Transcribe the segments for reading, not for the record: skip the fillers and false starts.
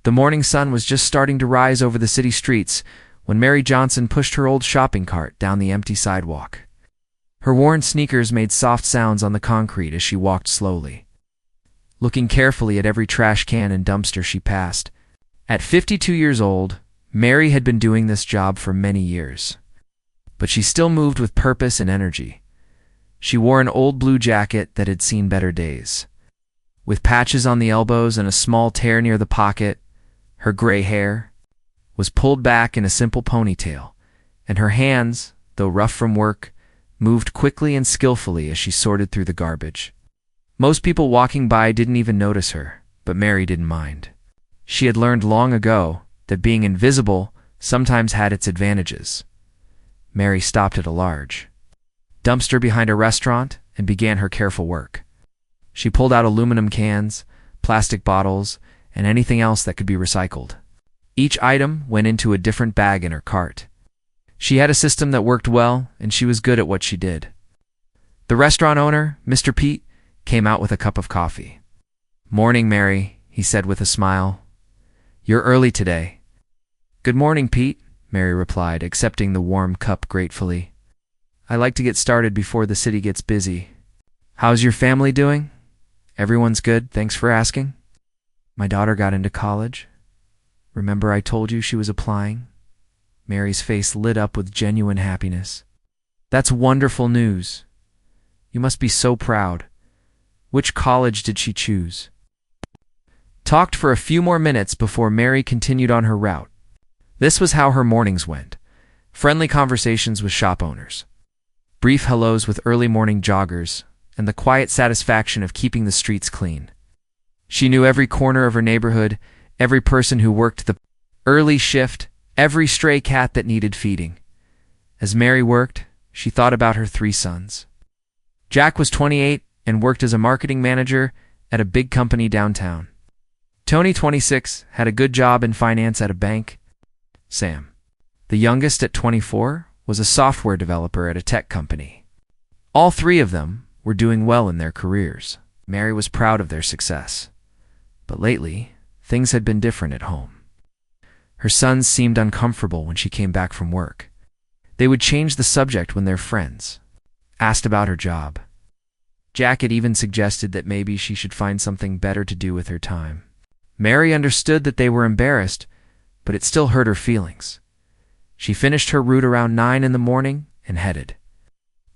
The morning sun was just starting to rise over the city streets when Mary Johnson pushed her old shopping cart down the empty sidewalk. Her worn sneakers made soft sounds on the concrete as she walked slowly, looking carefully at every trash can and dumpster she passed. At 52 years old, Mary had been doing this job for many years, but she still moved with purpose and energy. She wore an old blue jacket that had seen better days, with patches on the elbows and a small tear near the pocket. Her gray hair was pulled back in a simple ponytail, and her hands, though rough from work, moved quickly and skillfully as she sorted through the garbage. Most people walking by didn't even notice her, but Mary didn't mind. She had learned long ago that being invisible sometimes had its advantages. Mary stopped at a large dumpster behind a restaurant and began her careful work. She pulled out aluminum cans, plastic bottles, and anything else that could be recycled. Each item went into a different bag in her cart. She had a system that worked well, and she was good at what she did. The restaurant owner, Mr. Pete, came out with a cup of coffee. "Morning, Mary," he said with a smile. "You're early today." "Good morning, Pete," Mary replied, accepting the warm cup gratefully. "I like to get started before the city gets busy. How's your family doing?" "Everyone's good, thanks for asking. My daughter got into college. Remember I told you she was applying?" Mary's face lit up with genuine happiness. "That's wonderful news. You must be so proud. Which college did she choose?" Talked for a few more minutes before Mary continued on her route. This was how her mornings went. Friendly conversations with shop owners, brief hellos with early morning joggers, and the quiet satisfaction of keeping the streets clean. She knew every corner of her neighborhood, every person who worked the early shift, every stray cat that needed feeding. As Mary worked, she thought about her 3 sons. Jack was 28 and worked as a marketing manager at a big company downtown. Tony, 26, had a good job in finance at a bank. Sam, the youngest at 24, was a software developer at a tech company. All 3 of them were doing well in their careers. Mary was proud of their success. But lately, things had been different at home. Her sons seemed uncomfortable when she came back from work. They would change the subject when their friends asked about her job. Jack had even suggested that maybe she should find something better to do with her time. Mary understood that they were embarrassed, but it still hurt her feelings. She finished her route around 9 in the morning and headed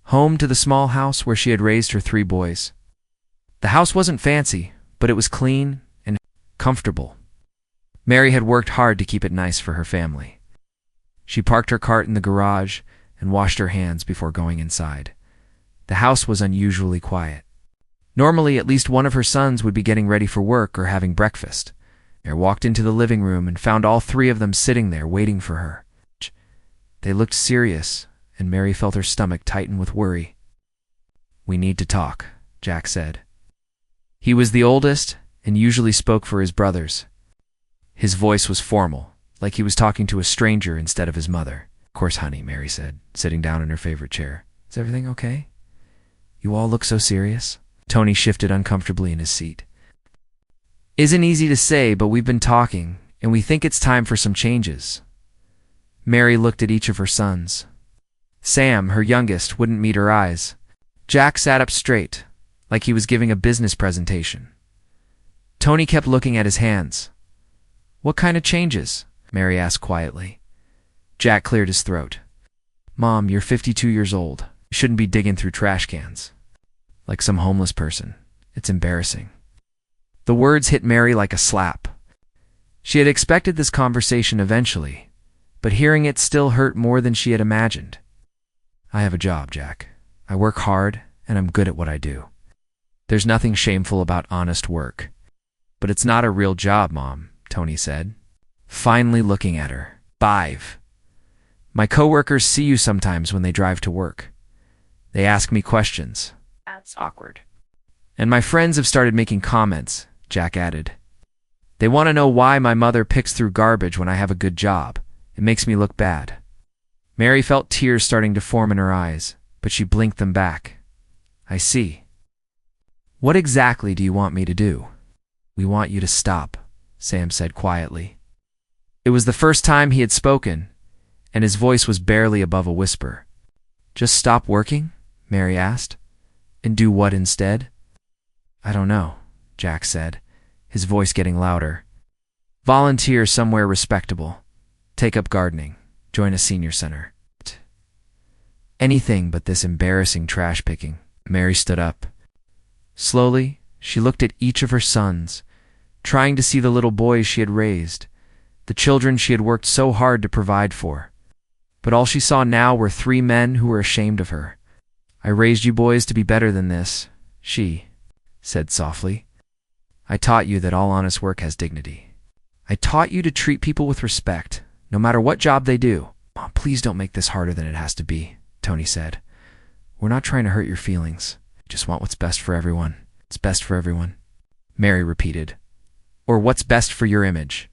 home to the small house where she had raised her 3 boys. The house wasn't fancy, but it was clean and comfortable. Mary had worked hard to keep it nice for her family. She parked her cart in the garage and washed her hands before going inside. The house was unusually quiet. Normally, at least one of her sons would be getting ready for work or having breakfast. Mary walked into the living room and found all 3 of them sitting there waiting for her. They looked serious, and Mary felt her stomach tighten with worry. "We need to talk," Jack said. He was the oldest and usually spoke for his brothers. His voice was formal, like he was talking to a stranger instead of his mother. "Of course, honey," Mary said, sitting down in her favorite chair. "Is everything okay? You all look so serious." Tony shifted uncomfortably in his seat. "Isn't easy to say, but we've been talking, and we think it's time for some changes." Mary looked at each of her sons. Sam, her youngest, wouldn't meet her eyes. Jack sat up straight, like he was giving a business presentation. Tony kept looking at his hands. "What kind of changes?" Mary asked quietly. Jack cleared his throat. "Mom, you're 52 years old. You shouldn't be digging through trash cans like some homeless person. It's embarrassing." The words hit Mary like a slap. She had expected this conversation eventually, but hearing it still hurt more than she had imagined. "I have a job, Jack. I work hard, and I'm good at what I do. There's nothing shameful about honest work." "But it's not a real job, Mom," Tony said, finally looking at her. 5. "My coworkers see you sometimes when they drive to work. They ask me questions." "That's awkward." "And my friends have started making comments," Jack added. "They want to know why my mother picks through garbage when I have a good job. It makes me look bad." Mary felt tears starting to form in her eyes, but she blinked them back. "I see. What exactly do you want me to do?" "We want you to stop," Sam said quietly. It was the first time he had spoken, and his voice was barely above a whisper. Just stop working? Mary asked. And do what instead? I don't know, Jack said, his voice getting louder. Volunteer somewhere respectable. Take up gardening. Join a senior center. Anything but this embarrassing trash picking. Mary stood up. Slowly, she looked at each of her sons, trying to see the little boys she had raised, the children she had worked so hard to provide for. But all she saw now were 3 men who were ashamed of her. I raised you boys to be better than this, she said softly. I taught you that all honest work has dignity. I taught you to treat people with respect, no matter what job they do. Oh, please don't make this harder than it has to be, Tony said. We're not trying to hurt your feelings. We just want what's best for everyone. It's best for everyone. Mary repeated. Or what's best for your image?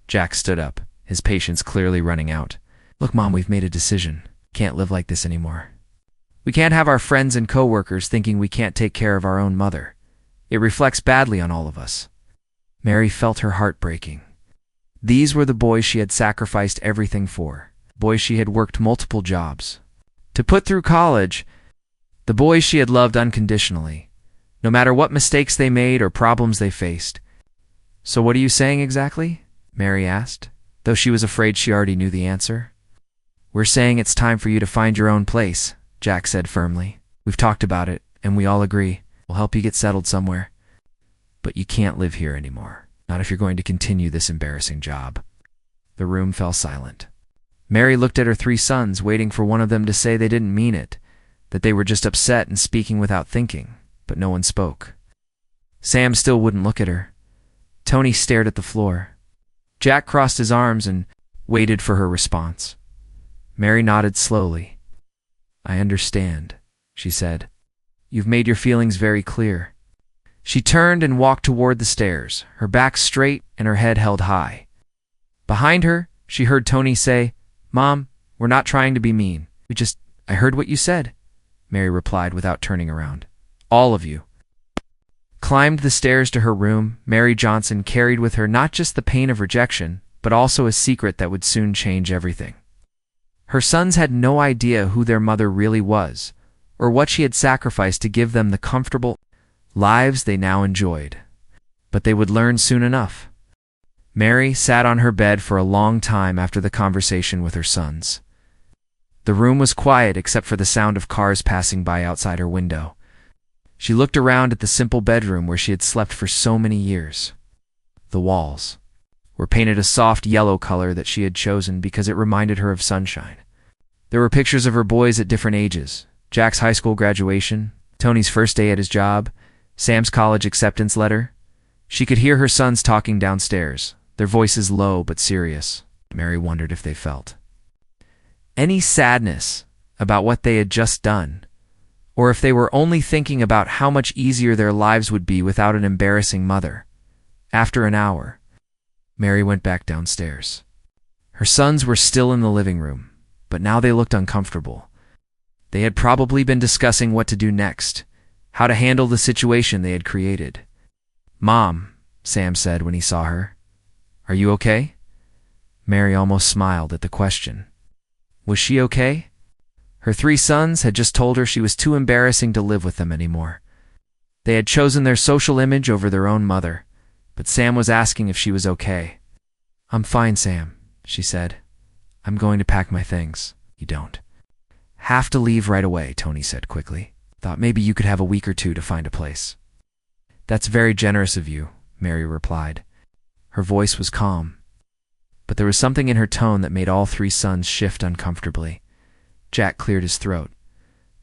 Jack stood up, his patience clearly running out. Look, Mom, we've made a decision. Can't live like this anymore. We can't have our friends and co-workers thinking we can't take care of our own mother. It reflects badly on all of us. Mary felt her heart breaking. These were the boys she had sacrificed everything for, boys she had worked multiple jobs to put through college, the boys she had loved unconditionally, no matter what mistakes they made or problems they faced. So what are you saying exactly? Mary asked, though she was afraid she already knew the answer. We're saying it's time for you to find your own place, Jack said firmly. We've talked about it, and we all agree. We'll help you get settled somewhere. But you can't live here anymore, not if you're going to continue this embarrassing job. The room fell silent. Mary looked at her 3 sons, waiting for one of them to say they didn't mean it, that they were just upset and speaking without thinking, but no one spoke. Sam still wouldn't look at her. Tony stared at the floor. Jack crossed his arms and waited for her response. Mary nodded slowly. I understand, she said. You've made your feelings very clear. She turned and walked toward the stairs, her back straight and her head held high. Behind her, she heard Tony say, Mom, we're not trying to be mean. I heard what you said, Mary replied without turning around. All of you. Climbed the stairs to her room, Mary Johnson carried with her not just the pain of rejection, but also a secret that would soon change everything. Her sons had no idea who their mother really was, or what she had sacrificed to give them the comfortable lives they now enjoyed. But they would learn soon enough. Mary sat on her bed for a long time after the conversation with her sons. The room was quiet except for the sound of cars passing by outside her window. She looked around at the simple bedroom where she had slept for so many years. The walls were painted a soft yellow color that she had chosen because it reminded her of sunshine. There were pictures of her boys at different ages, Jack's high school graduation, Tony's first day at his job, Sam's college acceptance letter. She could hear her sons talking downstairs, their voices low but serious. Mary wondered if they felt any sadness about what they had just done, or if they were only thinking about how much easier their lives would be without an embarrassing mother. After an hour, Mary went back downstairs. Her sons were still in the living room, but now they looked uncomfortable. They had probably been discussing what to do next, how to handle the situation they had created. Mom, Sam said when he saw her. Are you okay? Mary almost smiled at the question. Was she okay? Her 3 sons had just told her she was too embarrassing to live with them anymore. They had chosen their social image over their own mother, but Sam was asking if she was okay. I'm fine, Sam, she said. I'm going to pack my things. You don't have to leave right away, Tony said quickly. Thought maybe you could have a week or 2 to find a place. That's very generous of you, Mary replied. Her voice was calm, but there was something in her tone that made all 3 sons shift uncomfortably. Jack cleared his throat.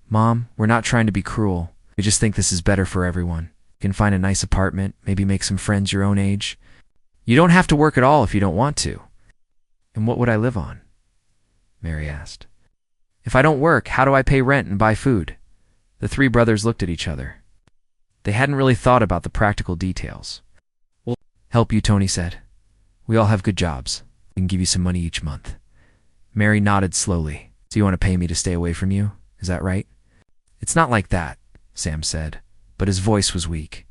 Mom, we're not trying to be cruel. We just think this is better for everyone. You can find a nice apartment, maybe make some friends your own age. You don't have to work at all if you don't want to. And what would I live on? Mary asked. If I don't work, how do I pay rent and buy food? The 3 brothers looked at each other. They hadn't really thought about the practical details. We'll help you, Tony said. We all have good jobs. We can give you some money each month. Mary nodded slowly. So you want to pay me to stay away from you? Is that right? It's not like that, Sam said, but his voice was weak.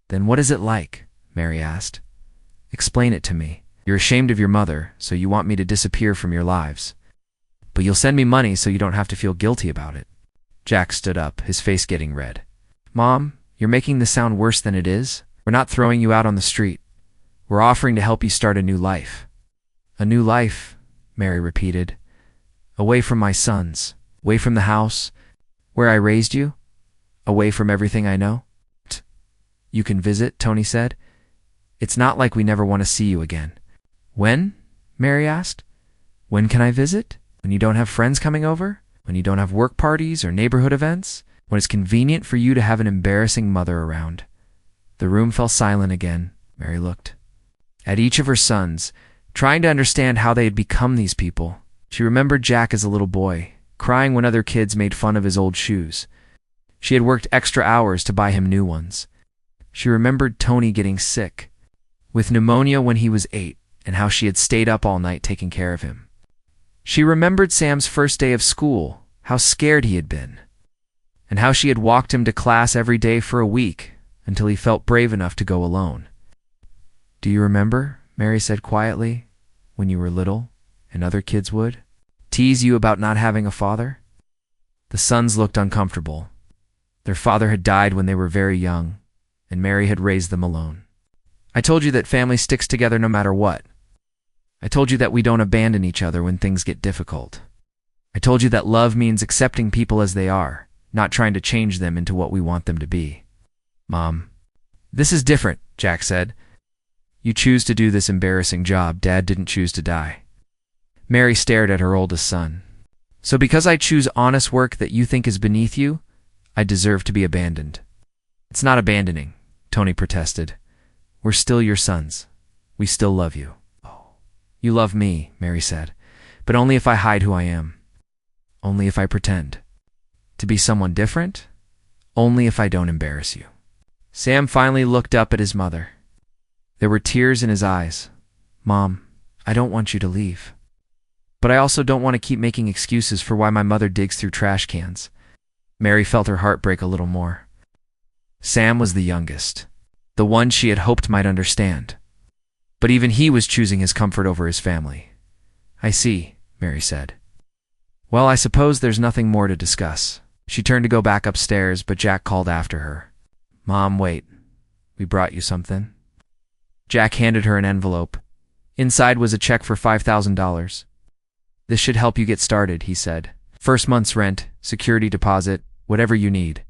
Then what is it like? Mary asked. Explain it to me. You're ashamed of your mother, so you want me to disappear from your lives. But you'll send me money so you don't have to feel guilty about it." Jack stood up, his face getting red. "Mom, you're making this sound worse than it is. We're not throwing you out on the street. We're offering to help you start a new life." "A new life," Mary repeated. "Away from my sons, away from the house, where I raised you, away from everything I know." "You can visit," Tony said. "It's not like we never want to see you again." "When?" Mary asked. "When can I visit? When you don't have friends coming over? When you don't have work parties or neighborhood events? When it's convenient for you to have an embarrassing mother around?" The room fell silent again. Mary looked at each of her sons, trying to understand how they had become these people. She remembered Jack as a little boy, crying when other kids made fun of his old shoes. She had worked extra hours to buy him new ones. She remembered Tony getting sick, with pneumonia when he was 8, and how she had stayed up all night taking care of him. She remembered Sam's first day of school, how scared he had been, and how she had walked him to class every day for a week until he felt brave enough to go alone. "Do you remember," Mary said quietly, "when you were little and other kids would tease you about not having a father?" The sons looked uncomfortable. Their father had died when they were very young, and Mary had raised them alone. "I told you that family sticks together no matter what. I told you that we don't abandon each other when things get difficult. I told you that love means accepting people as they are, not trying to change them into what we want them to be." "Mom." "This is different," Jack said. "You choose to do this embarrassing job. Dad didn't choose to die." Mary stared at her oldest son. "So because I choose honest work that you think is beneath you, I deserve to be abandoned?" "It's not abandoning," Tony protested. "We're still your sons. We still love you." "Oh, you love me," Mary said, "but only if I hide who I am. Only if I pretend to be someone different. Only if I don't embarrass you." Sam finally looked up at his mother. There were tears in his eyes. "Mom, I don't want you to leave. But I also don't want to keep making excuses for why my mother digs through trash cans." Mary felt her heart break a little more. Sam was the youngest, the one she had hoped might understand. But even he was choosing his comfort over his family. "I see," Mary said. "Well, I suppose there's nothing more to discuss." She turned to go back upstairs, but Jack called after her. "Mom, wait. We brought you something." Jack handed her an envelope. Inside was a check for $5,000. "This should help you get started," he said. "First month's rent, security deposit, whatever you need."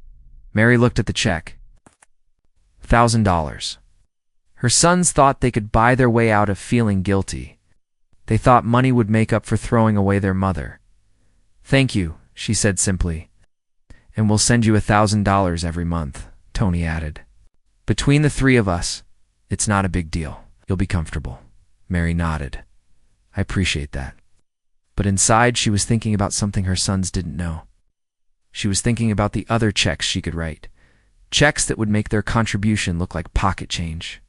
Mary looked at the check. $1,000. Her sons thought they could buy their way out of feeling guilty. They thought money would make up for throwing away their mother. "Thank you," she said simply. "And we'll send you $1,000 every month," Tony added. "Between the three of us, it's not a big deal. You'll be comfortable." Mary nodded. "I appreciate that." But inside, she was thinking about something her sons didn't know. She was thinking about the other checks she could write, checks that would make their contribution look like pocket change.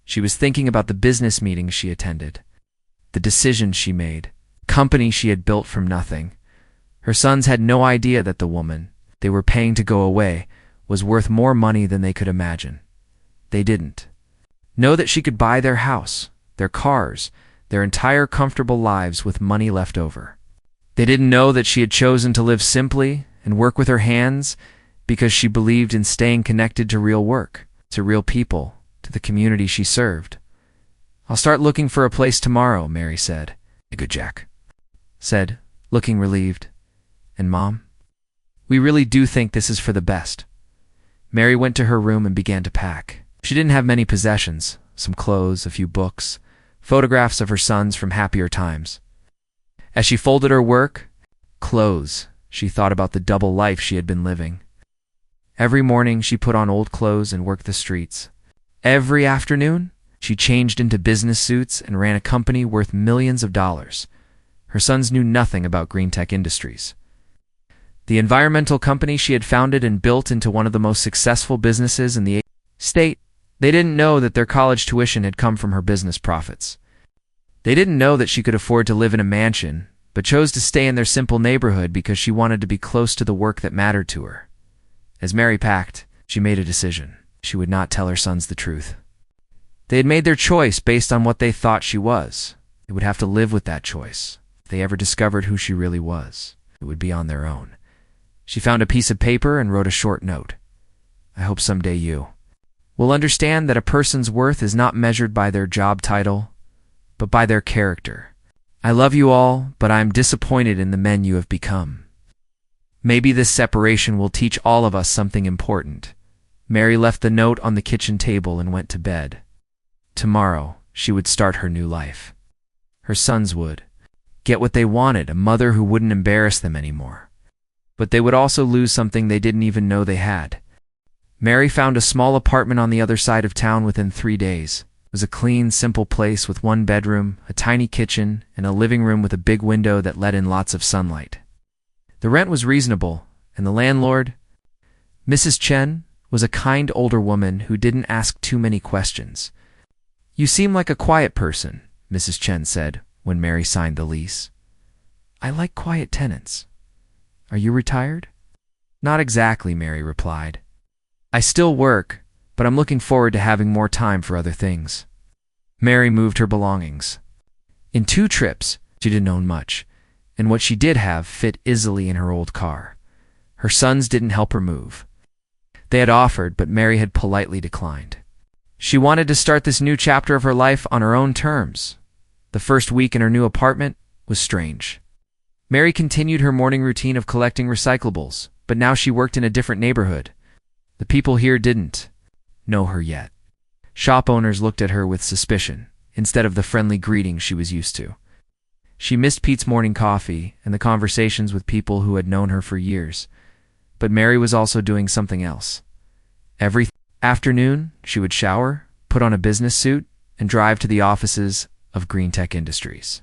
She was thinking about the business meetings she attended, the decisions she made, company she had built from nothing. Her sons had no idea that the woman they were paying to go away was worth more money than they could imagine. They didn't know that she could buy their house, their cars, their entire comfortable lives with money left over. They didn't know that she had chosen to live simply and work with her hands because she believed in staying connected to real work, to real people, to the community she served. "I'll start looking for a place tomorrow," Mary said. "Good," Jack said, looking relieved. "And Mom? We really do think this is for the best." Mary went to her room and began to pack. She didn't have many possessions, some clothes, a few books, photographs of her sons from happier times. As she folded her work, clothes, she thought about the double life she had been living. Every morning she put on old clothes and worked the streets. Every afternoon, she changed into business suits and ran a company worth millions of dollars. Her sons knew nothing about green tech industries. The environmental company she had founded and built into one of the most successful businesses in the state. They didn't know that their college tuition had come from her business profits. They didn't know that she could afford to live in a mansion, but chose to stay in their simple neighborhood because she wanted to be close to the work that mattered to her. As Mary packed, she made a decision. She would not tell her sons the truth. They had made their choice based on what they thought she was. They would have to live with that choice. If they ever discovered who she really was, it would be on their own. She found a piece of paper and wrote a short note. I hope someday you will understand that a person's worth is not measured by their job title, but by their character. I love you all, but I am disappointed in the men you have become. Maybe this separation will teach all of us something important. Mary left the note on the kitchen table and went to bed. Tomorrow, she would start her new life. Her sons would get what they wanted, a mother who wouldn't embarrass them anymore. But they would also lose something they didn't even know they had. Mary found a small apartment on the other side of town within 3 days. It was a clean, simple place with 1 bedroom, a tiny kitchen, and a living room with a big window that let in lots of sunlight. The rent was reasonable, and the landlord, Mrs. Chen, was a kind older woman who didn't ask too many questions. You seem like a quiet person, Mrs. Chen said when Mary signed the lease. I like quiet tenants. Are you retired? Not exactly, Mary replied. I still work, but I'm looking forward to having more time for other things. Mary moved her belongings. In 2 trips, she didn't own much, and what she did have fit easily in her old car. Her sons didn't help her move. They had offered, but Mary had politely declined. She wanted to start this new chapter of her life on her own terms. The first week in her new apartment was strange. Mary continued her morning routine of collecting recyclables, but now she worked in a different neighborhood. The people here didn't know her yet. Shop owners looked at her with suspicion, instead of the friendly greeting she was used to. She missed Pete's morning coffee and the conversations with people who had known her for years. But Mary was also doing something else. Every afternoon, she would shower, put on a business suit, and drive to the offices of Green Tech Industries.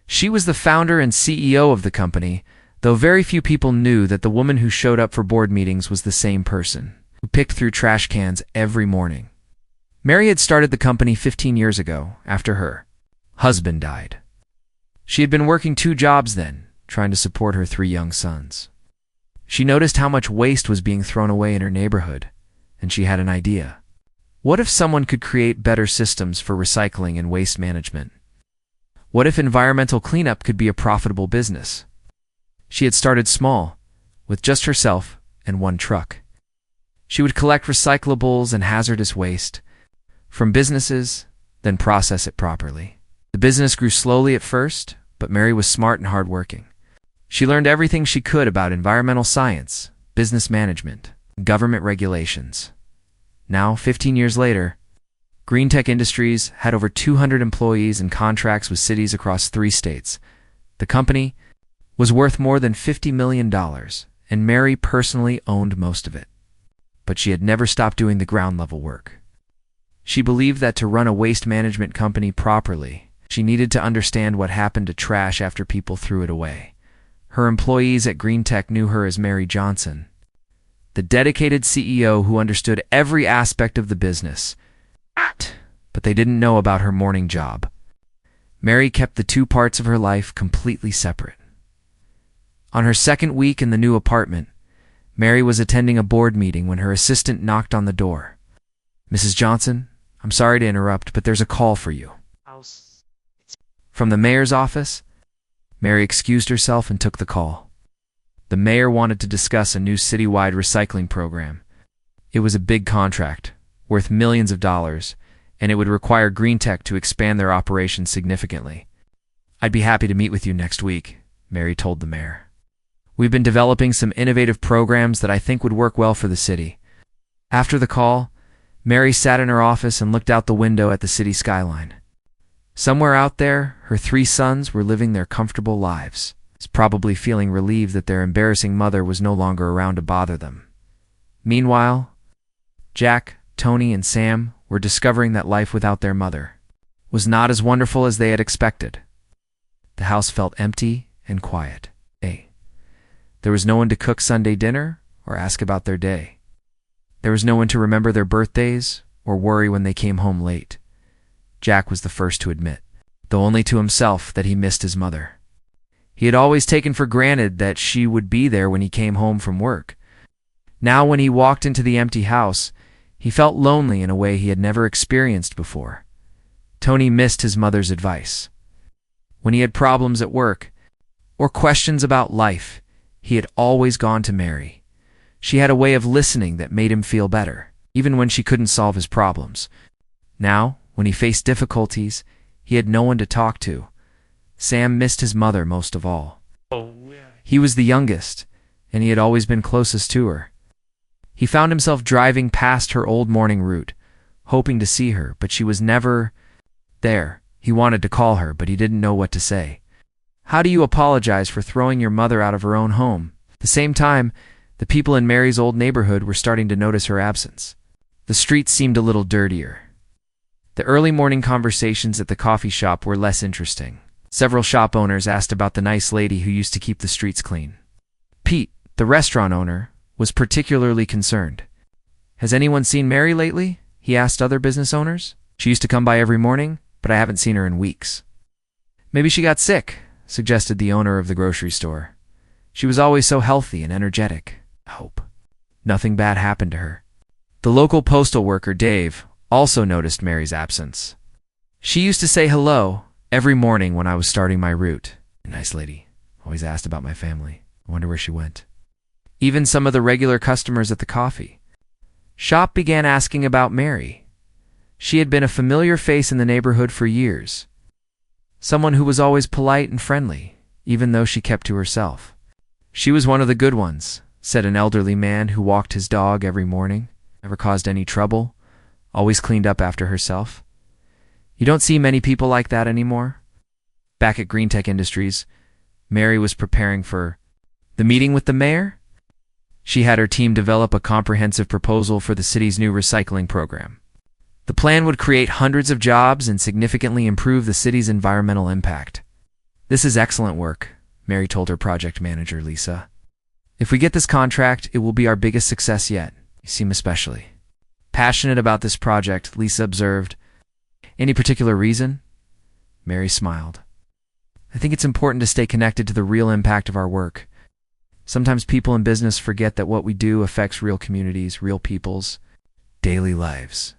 She was the founder and CEO of the company, though very few people knew that the woman who showed up for board meetings was the same person, who picked through trash cans every morning. Mary had started the company 15 years ago, after her husband died. She had been working 2 jobs then, trying to support her 3 young sons. She noticed how much waste was being thrown away in her neighborhood, and she had an idea. What if someone could create better systems for recycling and waste management? What if environmental cleanup could be a profitable business? She had started small, with just herself and 1 truck. She would collect recyclables and hazardous waste from businesses, then process it properly. The business grew slowly at first, but Mary was smart and hardworking. She learned everything she could about environmental science, business management, and government regulations. Now, 15 years later, Green Tech Industries had over 200 employees and contracts with cities across 3 states. The company was worth more than $50 million, and Mary personally owned most of it. But she had never stopped doing the ground-level work. She believed that to run a waste management company properly, she needed to understand what happened to trash after people threw it away. Her employees at Green Tech knew her as Mary Johnson, the dedicated CEO who understood every aspect of the business. But they didn't know about her morning job. Mary kept the 2 parts of her life completely separate. On her 2nd week in the new apartment, Mary was attending a board meeting when her assistant knocked on the door. Mrs. Johnson, I'm sorry to interrupt, but there's a call for you. From the mayor's office? Mary excused herself and took the call. The mayor wanted to discuss a new citywide recycling program. It was a big contract, worth millions of dollars, and it would require Green Tech to expand their operations significantly. I'd be happy to meet with you next week, Mary told the mayor. We've been developing some innovative programs that I think would work well for the city. After the call, Mary sat in her office and looked out the window at the city skyline. Somewhere out there, her 3 sons were living their comfortable lives, probably feeling relieved that their embarrassing mother was no longer around to bother them. Meanwhile, Jack, Tony, and Sam were discovering that life without their mother was not as wonderful as they had expected. The house felt empty and quiet. There was no one to cook Sunday dinner or ask about their day. There was no one to remember their birthdays or worry when they came home late. Jack was the first to admit, though only to himself, that he missed his mother. He had always taken for granted that she would be there when he came home from work. Now when he walked into the empty house, he felt lonely in a way he had never experienced before. Tony missed his mother's advice. When he had problems at work or questions about life, he had always gone to Mary. She had a way of listening that made him feel better, even when she couldn't solve his problems. Now, when he faced difficulties, he had no one to talk to. Sam missed his mother most of all. He was the youngest, and he had always been closest to her. He found himself driving past her old morning route, hoping to see her, but she was never there. He wanted to call her, but he didn't know what to say. How do you apologize for throwing your mother out of her own home? At the same time, the people in Mary's old neighborhood were starting to notice her absence. The streets seemed a little dirtier. The early morning conversations at the coffee shop were less interesting. Several shop owners asked about the nice lady who used to keep the streets clean. Pete, the restaurant owner, was particularly concerned. Has anyone seen Mary lately? He asked other business owners. She used to come by every morning, but I haven't seen her in weeks. Maybe she got sick, suggested the owner of the grocery store. She was always so healthy and energetic. Hope nothing bad happened to her. The local postal worker, Dave, also noticed Mary's absence. She used to say hello every morning when I was starting my route. Nice lady. Always asked about my family. I wonder where she went. Even some of the regular customers at the coffee shop began asking about Mary. She had been a familiar face in the neighborhood for years. Someone who was always polite and friendly, even though she kept to herself. She was one of the good ones, said an elderly man who walked his dog every morning, never caused any trouble, always cleaned up after herself. You don't see many people like that anymore. Back at Greentech Industries, Mary was preparing for the meeting with the mayor. She had her team develop a comprehensive proposal for the city's new recycling program. The plan would create hundreds of jobs and significantly improve the city's environmental impact. This is excellent work, Mary told her project manager, Lisa. If we get this contract, it will be our biggest success yet. You seem especially passionate about this project, Lisa observed. Any particular reason? Mary smiled. I think it's important to stay connected to the real impact of our work. Sometimes people in business forget that what we do affects real communities, real people's daily lives.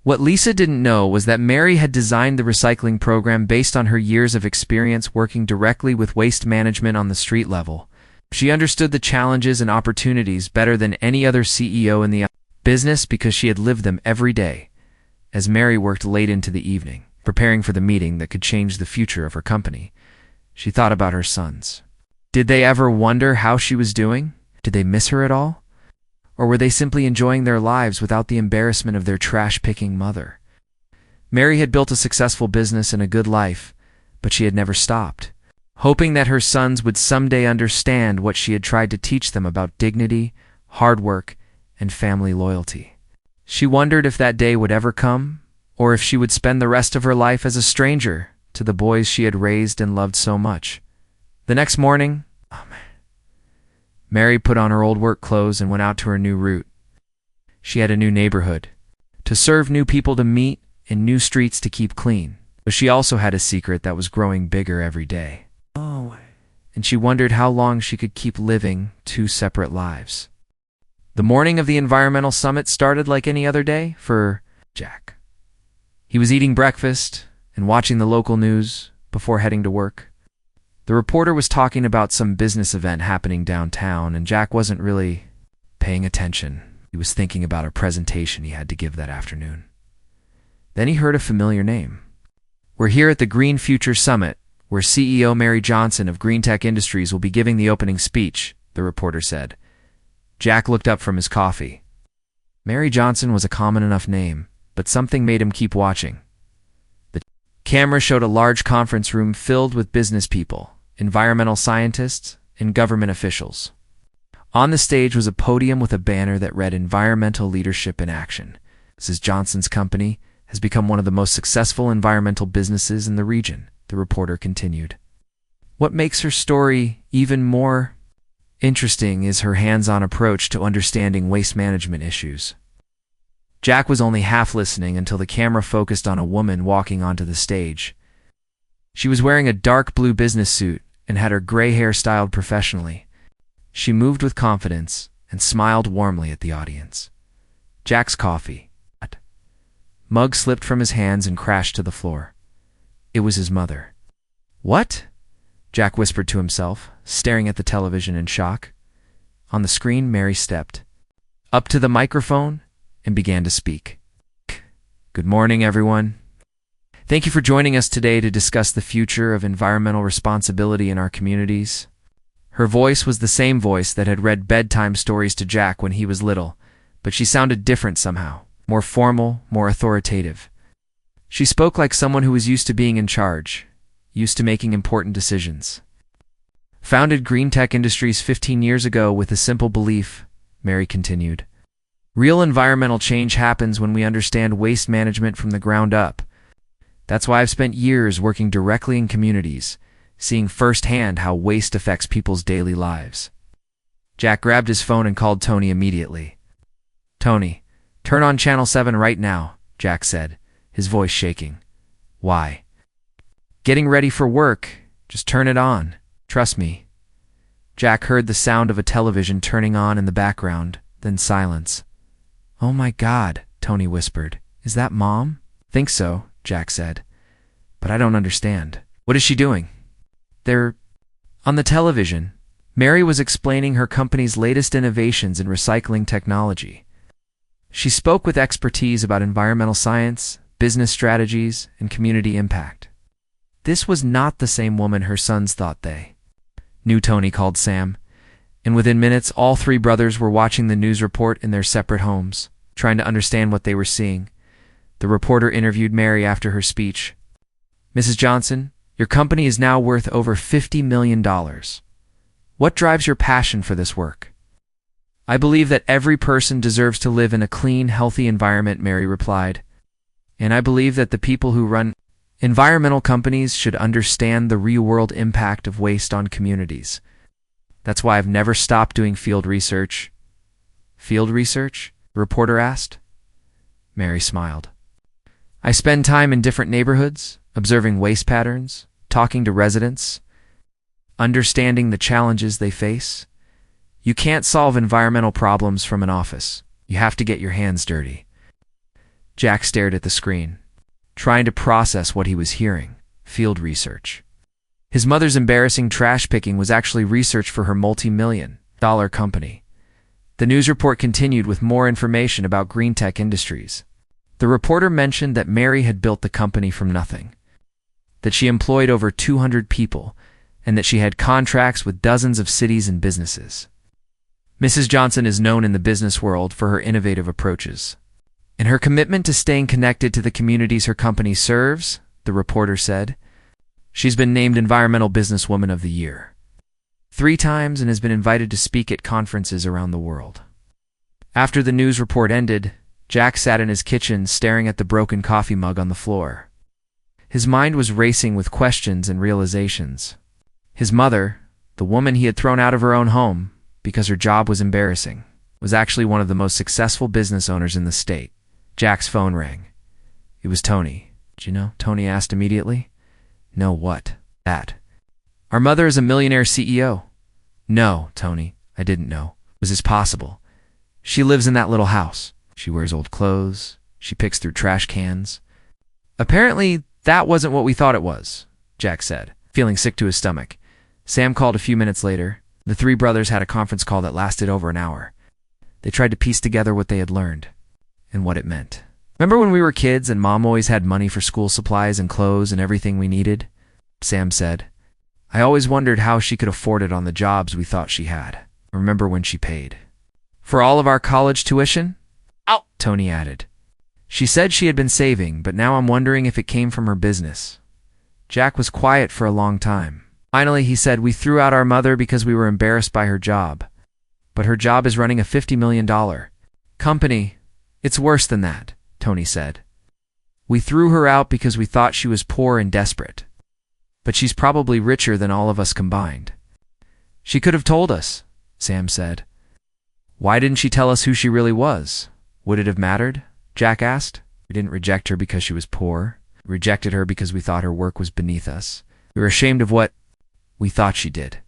What Lisa didn't know was that Mary had designed the recycling program based on her years of experience working directly with waste management on the street level. She understood the challenges and opportunities better than any other CEO in the business because she had lived them every day. As Mary worked late into the evening, preparing for the meeting that could change the future of her company, she thought about her sons. Did they ever wonder how she was doing? Did they miss her at all? Or were they simply enjoying their lives without the embarrassment of their trash-picking mother? Mary had built a successful business and a good life, but she had never stopped, hoping that her sons would someday understand what she had tried to teach them about dignity, hard work, and family loyalty. She wondered if that day would ever come, or if she would spend the rest of her life as a stranger to the boys she had raised and loved so much. The next morning, Mary put on her old work clothes and went out to her new route. She had a new neighborhood to serve, new people to meet, and new streets to keep clean. But she also had a secret that was growing bigger every day. And she wondered how long she could keep living two separate lives. The morning of the environmental summit started like any other day for Jack. He was eating breakfast and watching the local news before heading to work. The reporter was talking about some business event happening downtown, and Jack wasn't really paying attention. He was thinking about a presentation he had to give that afternoon. Then he heard a familiar name. We're here at the Green Future Summit, where CEO Mary Johnson of Greentech Industries will be giving the opening speech, the reporter said. Jack looked up from his coffee. Mary Johnson was a common enough name, but something made him keep watching. The camera showed a large conference room filled with business people, environmental scientists, and government officials. On the stage was a podium with a banner that read Environmental Leadership in Action. Mrs. Johnson's company has become one of the most successful environmental businesses in the region, the reporter continued. What makes her story even more interesting is her hands-on approach to understanding waste management issues. Jack was only half listening until the camera focused on a woman walking onto the stage. She was wearing a dark blue business suit and had her gray hair styled professionally. She moved with confidence and smiled warmly at the audience. Jack's coffee. Mug slipped from his hands and crashed to the floor. It was his mother. "What?" Jack whispered to himself, staring at the television in shock. On the screen, Mary stepped up to the microphone and began to speak. "Good morning, everyone. Thank you for joining us today to discuss the future of environmental responsibility in our communities." Her voice was the same voice that had read bedtime stories to Jack when he was little, but she sounded different somehow, more formal, more authoritative. She spoke like someone who was used to being in charge, used to making important decisions. "Founded Green Tech Industries 15 years ago with a simple belief," Mary continued. "Real environmental change happens when we understand waste management from the ground up. That's why I've spent years working directly in communities, seeing firsthand how waste affects people's daily lives." Jack grabbed his phone and called Tony immediately. "Tony, turn on Channel 7 right now," Jack said, his voice shaking. "Why?" "Getting ready for work. Just turn it on. Trust me." Jack heard the sound of a television turning on in the background, then silence. "Oh my God," Tony whispered. "Is that Mom?" "Think so," Jack said. "But I don't understand. What is she doing?" "They're on the television." Mary was explaining her company's latest innovations in recycling technology. She spoke with expertise about environmental science, business strategies, and community impact. This was not the same woman her sons thought they knew. Tony called Sam, and within minutes all three brothers were watching the news report in their separate homes, trying to understand what they were seeing. The reporter interviewed Mary after her speech. "Mrs. Johnson, your company is now worth over $50 million. What drives your passion for this work?" "I believe that every person deserves to live in a clean, healthy environment," Mary replied. "And I believe that the people who run environmental companies should understand the real-world impact of waste on communities. That's why I've never stopped doing field research." "Field research?" the reporter asked. Mary smiled. "I spend time in different neighborhoods, observing waste patterns, talking to residents, understanding the challenges they face. You can't solve environmental problems from an office. You have to get your hands dirty." Jack stared at the screen, trying to process what he was hearing. Field research. His mother's embarrassing trash picking was actually research for her multi-million-dollar company. The news report continued with more information about Green Tech Industries. The reporter mentioned that Mary had built the company from nothing, that she employed over 200 people, and that she had contracts with dozens of cities and businesses. Mrs. Johnson is known in the business world for her innovative approaches and her commitment to staying connected to the communities her company serves, the reporter said. She's been named Environmental Businesswoman of the Year 3 times and has been invited to speak at conferences around the world. After the news report ended, Jack sat in his kitchen staring at the broken coffee mug on the floor. His mind was racing with questions and realizations. His mother, the woman he had thrown out of her own home because her job was embarrassing, was actually one of the most successful business owners in the state. Jack's phone rang. It was Tony. "Did you know?" Tony asked immediately. "No, what?" "That. Our mother is a millionaire CEO." "No, Tony, I didn't know. Was this possible? She lives in that little house. She wears old clothes. She picks through trash cans." "Apparently, that wasn't what we thought it was," Jack said, feeling sick to his stomach. Sam called a few minutes later. The 3 brothers had a conference call that lasted over an hour. They tried to piece together what they had learned and what it meant. "Remember when we were kids and Mom always had money for school supplies and clothes and everything we needed?" Sam said. "I always wondered how she could afford it on the jobs we thought she had. Remember when she paid for all of our college tuition?" "Ow," Tony added. "She said she had been saving, but now I'm wondering if it came from her business." Jack was quiet for a long time. Finally, he said, "We threw out our mother because we were embarrassed by her job. But her job is running a $50 million company. It's worse than that," Tony said. "We threw her out because we thought she was poor and desperate. But she's probably richer than all of us combined." "She could have told us," Sam said. "Why didn't she tell us who she really was? Would it have mattered?" Jack asked. "We didn't reject her because she was poor. We rejected her because we thought her work was beneath us. We were ashamed of what we thought she did."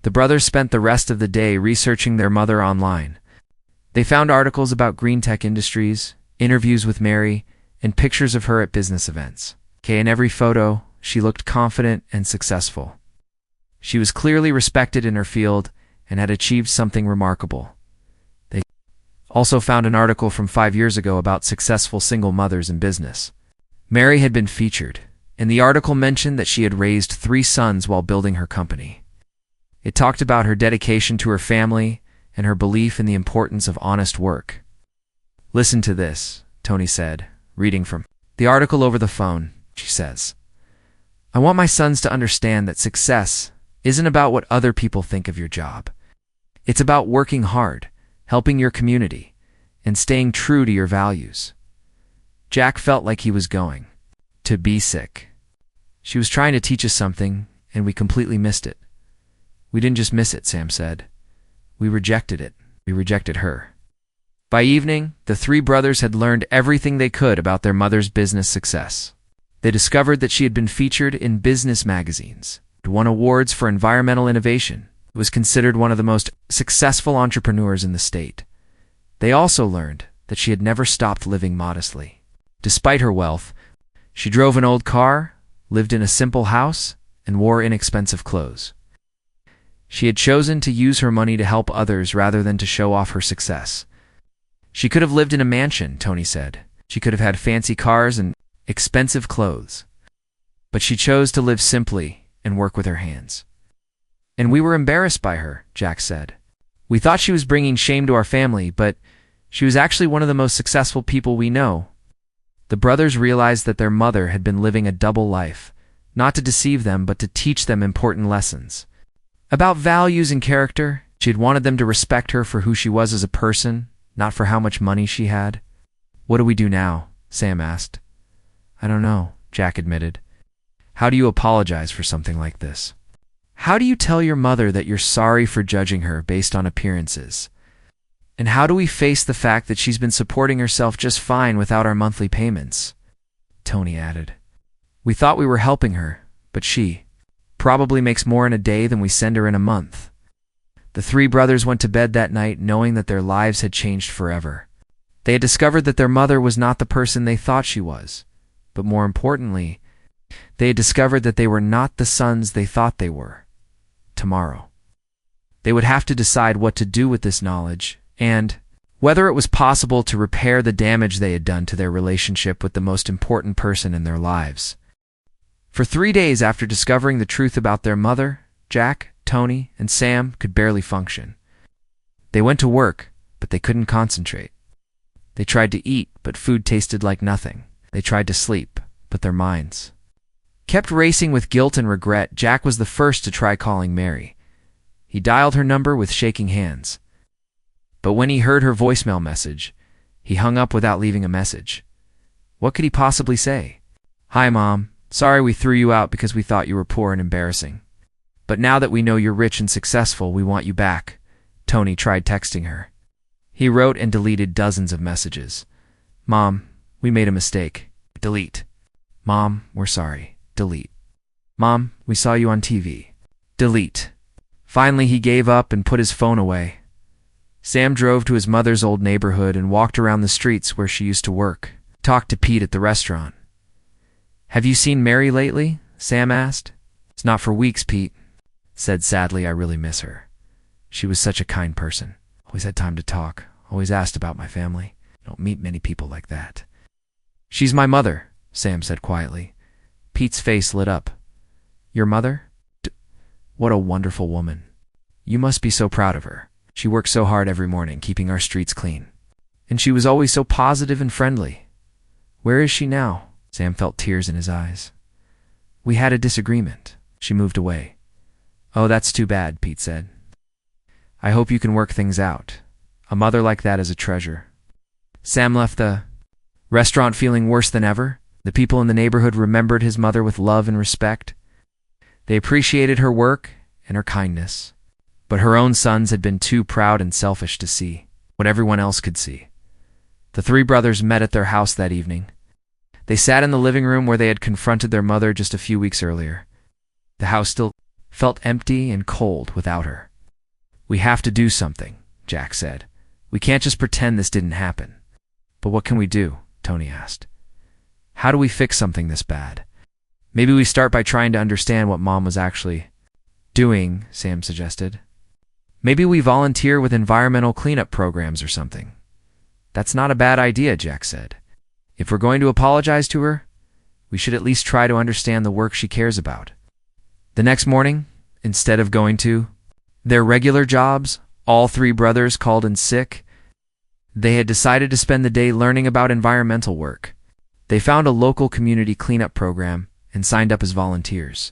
The brothers spent the rest of the day researching their mother online. They found articles about Green Tech Industries, interviews with Mary, and pictures of her at business events. In every photo, she looked confident and successful. She was clearly respected in her field and had achieved something remarkable. They also found an article from 5 years ago about successful single mothers in business. Mary had been featured, and the article mentioned that she had raised 3 sons while building her company. It talked about her dedication to her family and her belief in the importance of honest work. "Listen to this," Tony said, reading from the article over the phone. She says, "I want my sons to understand that success isn't about what other people think of your job. It's about working hard, helping your community, and staying true to your values." Jack felt like he was going to be sick. She was trying to teach us something, and we completely missed it. "We didn't just miss it," Sam said. "We rejected it. We rejected her." By evening, the 3 brothers had learned everything they could about their mother's business success. They discovered that she had been featured in business magazines, won awards for environmental innovation, was considered one of the most successful entrepreneurs in the state. They also learned that she had never stopped living modestly. Despite her wealth, she drove an old car, lived in a simple house, and wore inexpensive clothes. She had chosen to use her money to help others rather than to show off her success. She could have lived in a mansion, Tony said. She could have had fancy cars and expensive clothes. But she chose to live simply and work with her hands. "And we were embarrassed by her," Jack said. "We thought she was bringing shame to our family, but she was actually one of the most successful people we know." The brothers realized that their mother had been living a double life, not to deceive them, but to teach them important lessons. About values and character, she had wanted them to respect her for who she was as a person, not for how much money she had. "What do we do now?" Sam asked. "I don't know," Jack admitted. "How do you apologize for something like this? How do you tell your mother that you're sorry for judging her based on appearances? And how do we face the fact that she's been supporting herself just fine without our monthly payments?" Tony added. "We thought we were helping her, but she probably makes more in a day than we send her in a month." The 3 brothers went to bed that night knowing that their lives had changed forever. They had discovered that their mother was not the person they thought she was, but more importantly, they had discovered that they were not the sons they thought they were. Tomorrow, they would have to decide what to do with this knowledge and whether it was possible to repair the damage they had done to their relationship with the most important person in their lives. For 3 days after discovering the truth about their mother, Jack, Tony, and Sam could barely function. They went to work, but they couldn't concentrate. They tried to eat, but food tasted like nothing. They tried to sleep, but their minds kept racing with guilt and regret. Jack was the first to try calling Mary. He dialed her number with shaking hands. But when he heard her voicemail message, he hung up without leaving a message. What could he possibly say? "Hi, Mom. Sorry we threw you out because we thought you were poor and embarrassing. But now that we know you're rich and successful, we want you back." Tony tried texting her. He wrote and deleted dozens of messages. "Mom, we made a mistake." Delete. "Mom, we're sorry." Delete. "Mom, we saw you on TV." Delete. Finally, he gave up and put his phone away. Sam drove to his mother's old neighborhood and walked around the streets where she used to work. Talked to Pete at the restaurant. "Have you seen Mary lately?" Sam asked. "It's not for weeks," Pete said sadly. "I really miss her. She was such a kind person. Always had time to talk. Always asked about my family. I don't meet many people like that." "She's my mother," Sam said quietly. Pete's face lit up. "Your mother? What a wonderful woman. You must be so proud of her. She worked so hard every morning, keeping our streets clean. And she was always so positive and friendly. Where is she now?" Sam felt tears in his eyes. "We had a disagreement. She moved away." "Oh, that's too bad," Pete said. "I hope you can work things out. A mother like that is a treasure." Sam left the restaurant feeling worse than ever. The people in the neighborhood remembered his mother with love and respect. They appreciated her work and her kindness. But her own sons had been too proud and selfish to see what everyone else could see. The 3 brothers met at their house that evening. They sat in the living room where they had confronted their mother just a few weeks earlier. The house still felt empty and cold without her. "We have to do something," Jack said. "We can't just pretend this didn't happen." "But what can we do?" Tony asked. How do we fix something this bad? Maybe we start by trying to understand what Mom was actually doing, Sam suggested. Maybe we volunteer with environmental cleanup programs or something. That's not a bad idea, Jack said. If we're going to apologize to her, we should at least try to understand the work she cares about. The next morning, instead of going to their regular jobs, all three brothers called in sick. They had decided to spend the day learning about environmental work. They found a local community cleanup program and signed up as volunteers.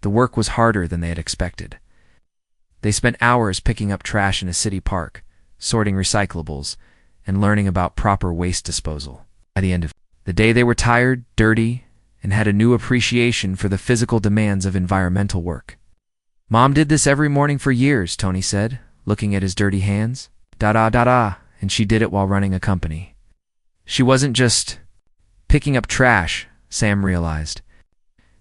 The work was harder than they had expected. They spent hours picking up trash in a city park, sorting recyclables, and learning about proper waste disposal. By the end of the day, they were tired, dirty, and had a new appreciation for the physical demands of environmental work. Mom did this every morning for years, Tony said, looking at his dirty hands. Da-da-da-da, and she did it while running a company. She wasn't just picking up trash, Sam realized.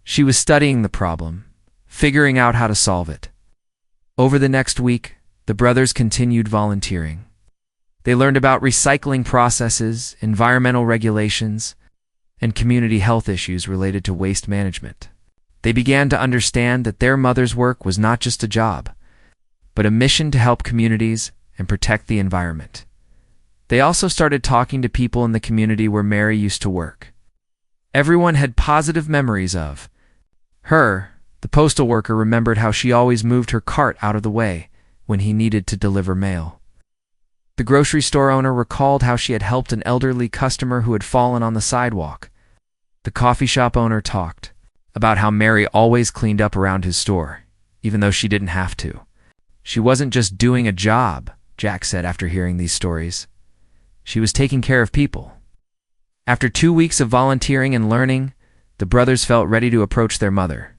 She was studying the problem, figuring out how to solve it. Over the next week, the brothers continued volunteering. They learned about recycling processes, environmental regulations, and community health issues related to waste management. They began to understand that their mother's work was not just a job, but a mission to help communities and protect the environment. They also started talking to people in the community where Mary used to work. Everyone had positive memories of her. The postal worker remembered how she always moved her cart out of the way when he needed to deliver mail. The grocery store owner recalled how she had helped an elderly customer who had fallen on the sidewalk. The coffee shop owner talked about how Mary always cleaned up around his store, even though she didn't have to. She wasn't just doing a job, Jack said after hearing these stories. She was taking care of people. After 2 weeks of volunteering and learning, the brothers felt ready to approach their mother.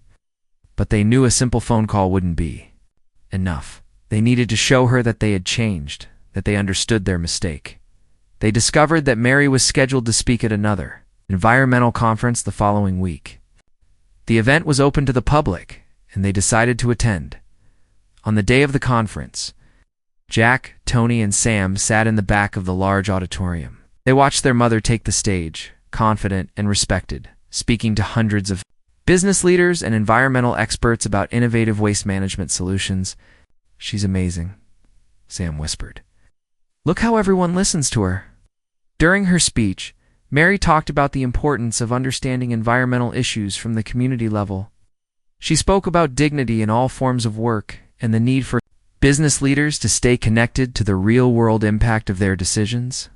But they knew a simple phone call wouldn't be enough. They needed to show her that they had changed, that they understood their mistake. They discovered that Mary was scheduled to speak at another environmental conference the following week. The event was open to the public, and they decided to attend. On the day of the conference, Jack, Tony, and Sam sat in the back of the large auditorium. They watched their mother take the stage, confident and respected, speaking to hundreds of business leaders and environmental experts about innovative waste management solutions. "She's amazing," Sam whispered. "Look how everyone listens to her." During her speech, Mary talked about the importance of understanding environmental issues from the community level. She spoke about dignity in all forms of work and the need for business leaders to stay connected to the real-world impact of their decisions.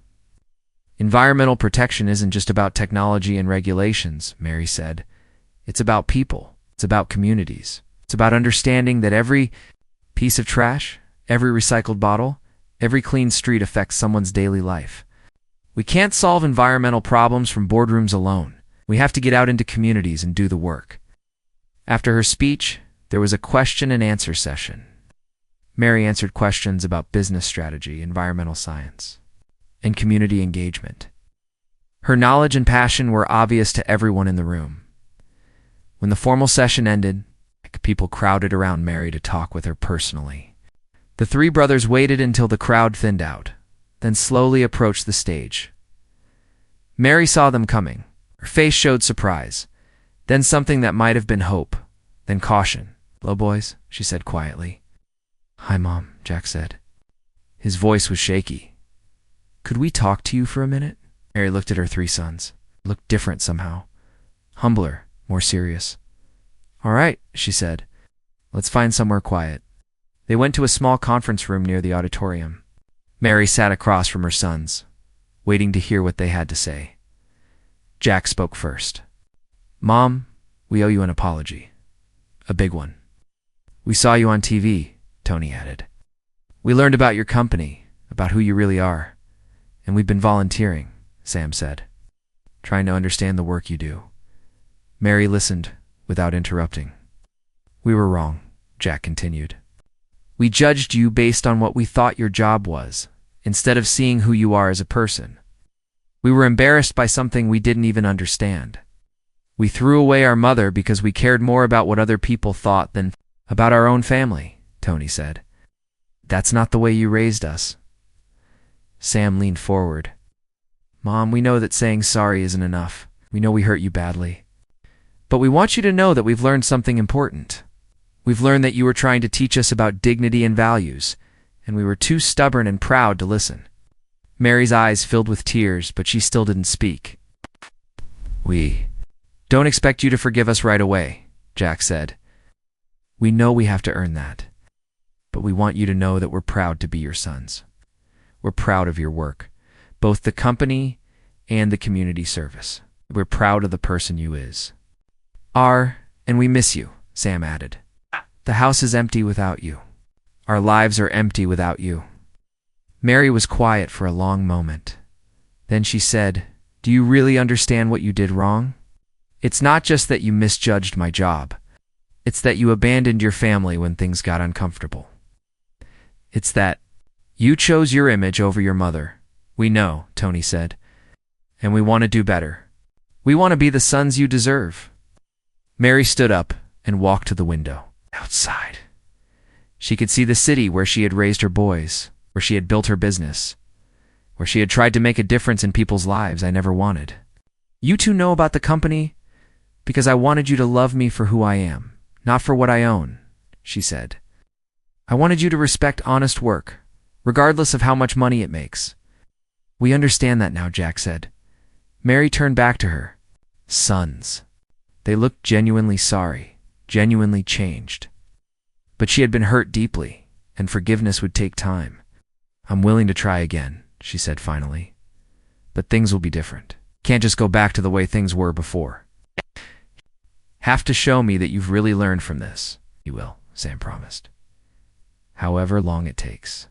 "Environmental protection isn't just about technology and regulations," Mary said. "It's about people. It's about communities. It's about understanding that every piece of trash, every recycled bottle, every clean street affects someone's daily life. We can't solve environmental problems from boardrooms alone. We have to get out into communities and do the work." After her speech, there was a question and answer session. Mary answered questions about business strategy, environmental science, and community engagement. Her knowledge and passion were obvious to everyone in the room. When the formal session ended, people crowded around Mary to talk with her personally. The three brothers waited until the crowd thinned out, then slowly approached the stage. Mary saw them coming. Her face showed surprise, then something that might have been hope, then caution. "Hello, boys," she said quietly. "Hi, Mom," Jack said. His voice was shaky. "Could we talk to you for a minute?" Mary looked at her three sons. Looked different somehow. Humbler, more serious. "All right," she said. "Let's find somewhere quiet." They went to a small conference room near the auditorium. Mary sat across from her sons, waiting to hear what they had to say. Jack spoke first. "Mom, we owe you an apology. A big one." "We saw you on TV," Tony added. "We learned about your company, about who you really are, and we've been volunteering," Sam said, "trying to understand the work you do." Mary listened without interrupting. "We were wrong," Jack continued. "We judged you based on what we thought your job was, instead of seeing who you are as a person. We were embarrassed by something we didn't even understand. We threw away our mother because we cared more about what other people thought than about our own family," Tony said. "That's not the way you raised us." Sam leaned forward. "Mom, we know that saying sorry isn't enough. We know we hurt you badly. But we want you to know that we've learned something important. We've learned that you were trying to teach us about dignity and values, and we were too stubborn and proud to listen." Mary's eyes filled with tears, but she still didn't speak. "We don't expect you to forgive us right away," Jack said. "We know we have to earn that. But we want you to know that we're proud to be your sons. We're proud of your work, both the company and the community service. We're proud of the person you is." And we miss you," Sam added. "The house is empty without you. Our lives are empty without you." Mary was quiet for a long moment. Then she said, "Do you really understand what you did wrong? It's not just that you misjudged my job. It's that you abandoned your family when things got uncomfortable. It's that you chose your image over your mother." "We know," Tony said. "And we want to do better. We want to be the sons you deserve." Mary stood up and walked to the window. Outside, she could see the city where she had raised her boys, where she had built her business, where she had tried to make a difference in people's lives I never wanted. "You two know about the company because I wanted you to love me for who I am, not for what I own," she said. "I wanted you to respect honest work, regardless of how much money it makes." "We understand that now," Jack said. Mary turned back to her. Sons. They looked genuinely sorry, genuinely changed. But she had been hurt deeply, and forgiveness would take time. "I'm willing to try again," she said finally. "But things will be different. Can't just go back to the way things were before. Have to show me that you've really learned from this." "You will," Sam promised. "However long it takes."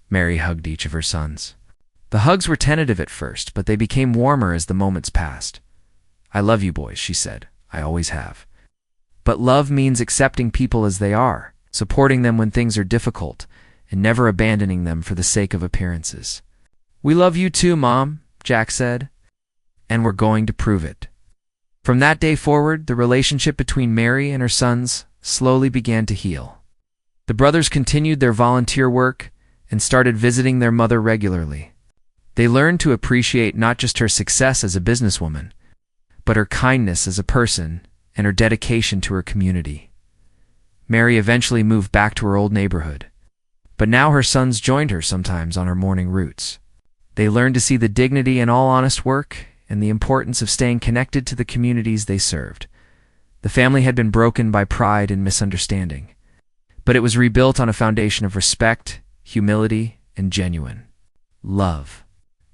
Mary hugged each of her sons. The hugs were tentative at first, but they became warmer as the moments passed. "I love you boys," she said. "I always have. But love means accepting people as they are, supporting them when things are difficult, and never abandoning them for the sake of appearances." "We love you too, Mom," Jack said. "And we're going to prove it." From that day forward, the relationship between Mary and her sons slowly began to heal. The brothers continued their volunteer work and started visiting their mother regularly. They learned to appreciate not just her success as a businesswoman, but her kindness as a person and her dedication to her community. Mary eventually moved back to her old neighborhood, but now her sons joined her sometimes on her morning routes. They learned to see the dignity in all honest work and the importance of staying connected to the communities they served. The family had been broken by pride and misunderstanding, but it was rebuilt on a foundation of respect, humility, and genuine love.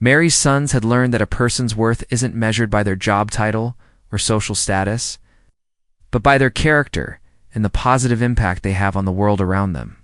Mary's sons had learned that a person's worth isn't measured by their job title or social status, but by their character and the positive impact they have on the world around them.